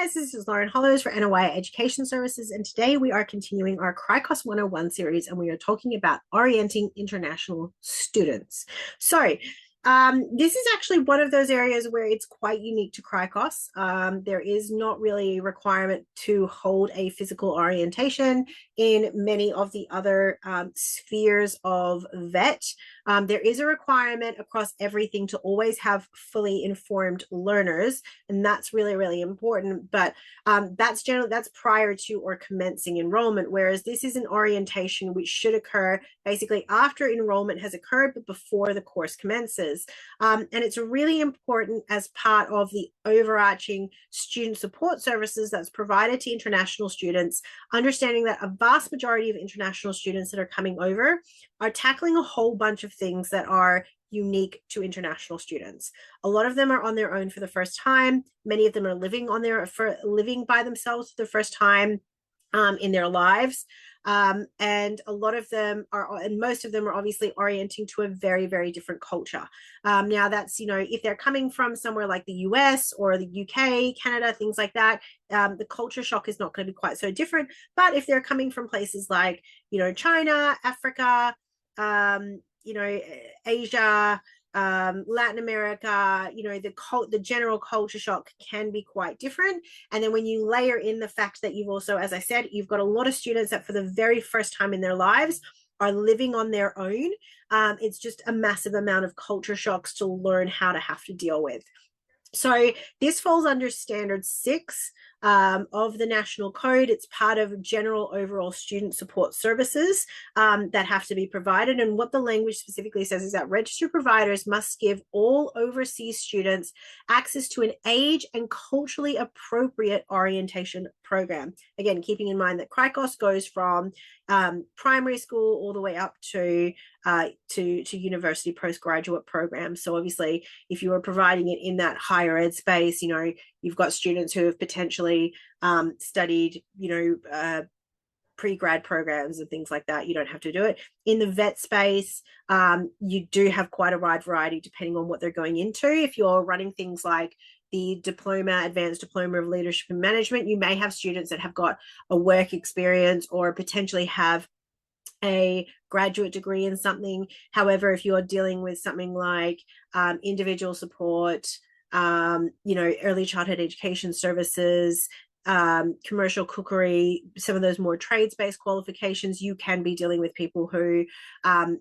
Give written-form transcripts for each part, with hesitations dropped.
guys, this is Lauren Hollows for NOI Education Services, and today we are continuing our Cricos 101 series, and we are talking about orienting international students. So, this is actually one of those areas where it's quite unique to Cricos. There is not really a requirement to hold a physical orientation in many of the other spheres of VET. There is a requirement across everything to always have fully informed learners, and that's really, really important. But that's prior to or commencing enrollment, whereas this is an orientation which should occur basically after enrollment has occurred, but before the course commences. And it's really important as part of the overarching student support services that's provided to international students, understanding that a vast majority of international students that are coming over are tackling a whole bunch of things that are unique to international students. A lot of them are on their own for the first time. Many of them are living by themselves for the first time in their lives. And a lot of them are, and most of them are obviously orienting to a very, very different culture. Now that's, if they're coming from somewhere like the US or the UK, Canada, things like that, the culture shock is not going to be quite so different. But if they're coming from places like, China, Africa, Asia, Latin America, the general culture shock can be quite different. And then when you layer in the fact that you've also, as I said, you've got a lot of students that for the very first time in their lives are living on their own, it's just a massive amount of culture shocks to learn how to have to deal with. So this falls under standard 6 of the National Code. It's part of general overall student support services that have to be provided. And what the language specifically says is that registered providers must give all overseas students access to an age and culturally appropriate orientation program. Again, keeping in mind that Cricos goes from primary school all the way up to university postgraduate programs. So obviously, if you are providing it in that higher ed space, you've got students who have potentially studied, pre-grad programs and things like that. You don't have to do it. In the vet space, you do have quite a wide variety depending on what they're going into. If you're running things like the advanced diploma of leadership and management, you may have students that have got a work experience or potentially have a graduate degree in something. However, if you're dealing with something like individual support, early childhood education services, commercial cookery, some of those more trades-based qualifications, you can be dealing with people who,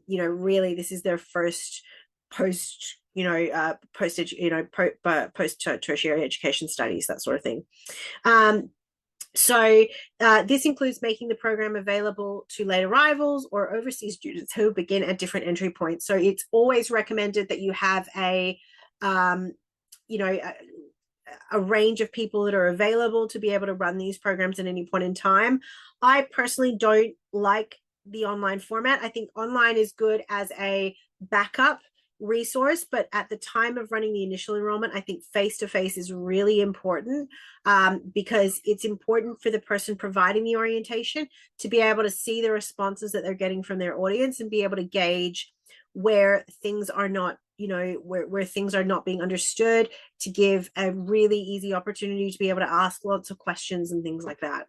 really this is their first post tertiary education studies, that sort of thing. So this includes making the program available to late arrivals or overseas students who begin at different entry points. So it's always recommended that you have a range of people that are available to be able to run these programs at any point in time. I personally don't like the online format. I think online is good as a backup resource, but at the time of running the initial enrollment, I think face-to-face is really important because it's important for the person providing the orientation to be able to see the responses that they're getting from their audience and be able to gauge where things are not, where things are not being understood, to give a really easy opportunity to be able to ask lots of questions and things like that.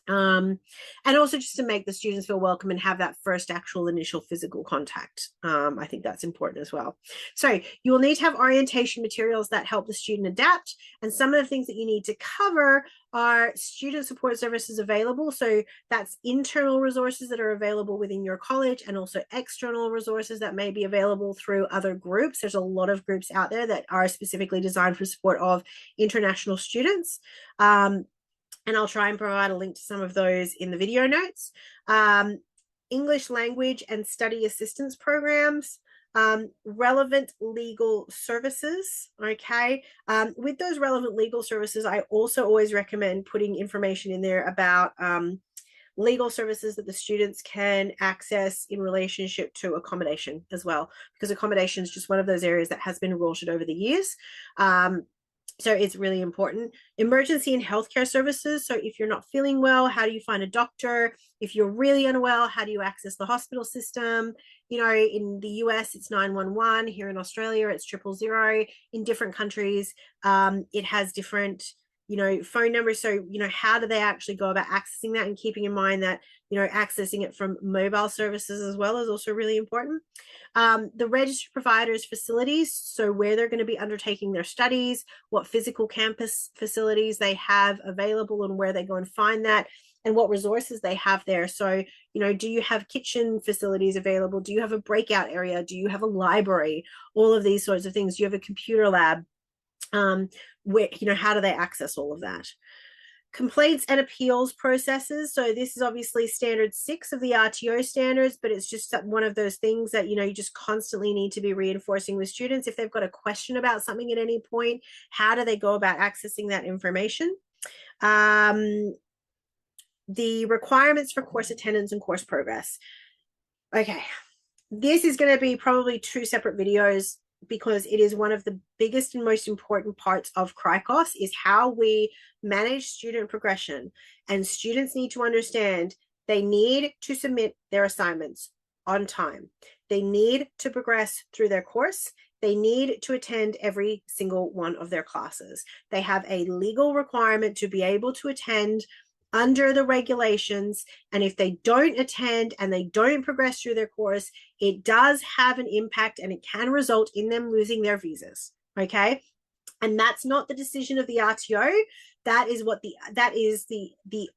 And also just to make the students feel welcome and have that first actual initial physical contact. I think that's important as well. So you will need to have orientation materials that help the student adapt. And some of the things that you need to cover are student support services available. So that's internal resources that are available within your college, and also external resources that may be available through other groups. There's a lot of groups out there that are specifically designed for support of international students. And I'll try and provide a link to some of those in the video notes. English language and study assistance programs, relevant legal services, okay? With those relevant legal services, I also always recommend putting information in there about legal services that the students can access in relationship to accommodation as well, because accommodation is just one of those areas that has been rorted over the years. So it's really important. Emergency and healthcare services. So if you're not feeling well, how do you find a doctor? If you're really unwell, how do you access the hospital system? In the US, it's 911. Here in Australia, it's 000. In different countries, it has different phone numbers. So, how do they actually go about accessing that, and keeping in mind that, accessing it from mobile services as well is also really important. The registered providers facilities, so where they're going to be undertaking their studies, what physical campus facilities they have available and where they go and find that, and what resources they have there. So, do you have kitchen facilities available? Do you have a breakout area? Do you have a library? All of these sorts of things. Do you have a computer lab? Where, how do they access all of that? Complaints and appeals processes. So this is obviously standard 6 of the RTO standards, but it's just one of those things that, you just constantly need to be reinforcing with students. If they've got a question about something at any point, how do they go about accessing that information? The requirements for course attendance and course progress. Okay, this is going to be probably 2 separate videos, because it is one of the biggest and most important parts of Cricos, is how we manage student progression. And students need to understand they need to submit their assignments on time. They need to progress through their course. They need to attend every single one of their classes. They have a legal requirement to be able to attend under the regulations, and if they don't attend and they don't progress through their course, it does have an impact, and it can result in them losing their visas. Okay, and that's not the decision of the RTO. That is what the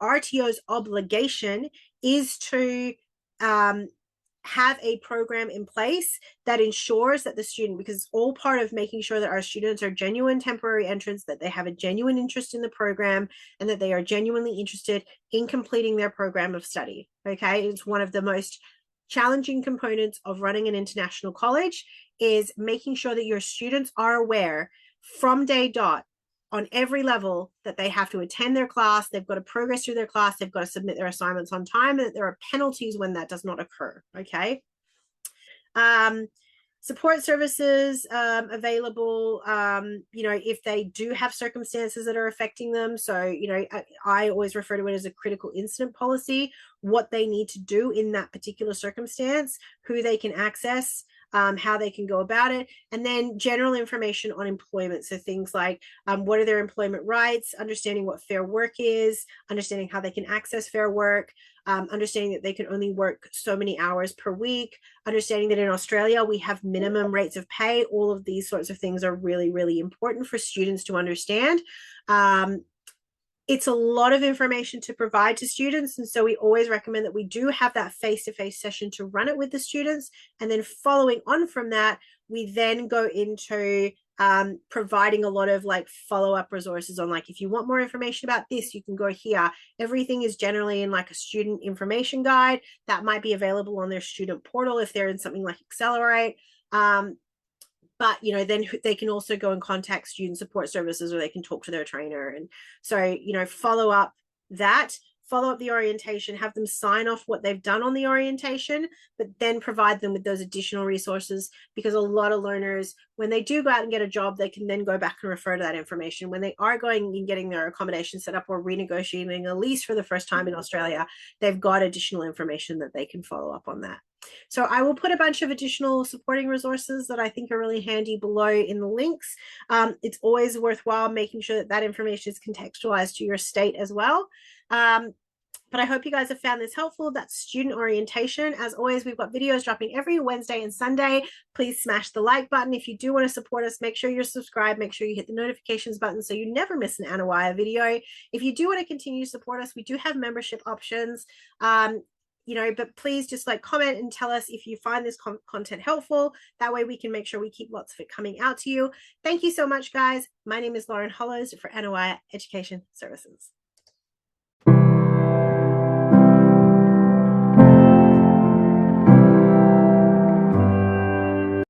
RTO's obligation is, to have a program in place that ensures that the student, because it's all part of making sure that our students are genuine temporary entrants, that they have a genuine interest in the program, and that they are genuinely interested in completing their program of study. Okay, it's one of the most challenging components of running an international college, is making sure that your students are aware from day dot, on every level, that they have to attend their class, they've got to progress through their class, they've got to submit their assignments on time, and that there are penalties when that does not occur. Okay. Support services available, if they do have circumstances that are affecting them. So, I always refer to it as a critical incident policy, what they need to do in that particular circumstance, who they can access, how they can go about it, and then general information on employment. So things like what are their employment rights, understanding what fair work is, understanding how they can access fair work, understanding that they can only work so many hours per week, understanding that in Australia we have minimum rates of pay. All of these sorts of things are really, really important for students to understand. It's a lot of information to provide to students, and so we always recommend that we do have that face-to-face session to run it with the students, and then following on from that, we then go into providing a lot of follow-up resources on, if you want more information about this, you can go here. Everything is generally in a student information guide that might be available on their student portal if they're in something like Accelerate. But, then they can also go and contact student support services, or they can talk to their trainer. And so, follow up the orientation, have them sign off what they've done on the orientation, but then provide them with those additional resources, because a lot of learners, when they do go out and get a job, they can then go back and refer to that information. When they are going and getting their accommodation set up or renegotiating a lease for the first time in Australia, they've got additional information that they can follow up on that. So I will put a bunch of additional supporting resources that I think are really handy below in the links. It's always worthwhile making sure that information is contextualized to your state as well. But I hope you guys have found this helpful. That's student orientation. As always, we've got videos dropping every Wednesday and Sunday. Please smash the like button. If you do want to support us, make sure you're subscribed. Make sure you hit the notifications button so you never miss an Anna Wire video. If you do want to continue to support us, we do have membership options. But please just comment and tell us if you find this content helpful. That way we can make sure we keep lots of it coming out to you. Thank you so much, guys. My name is Lauren Hollows for Anna Wire Education Services.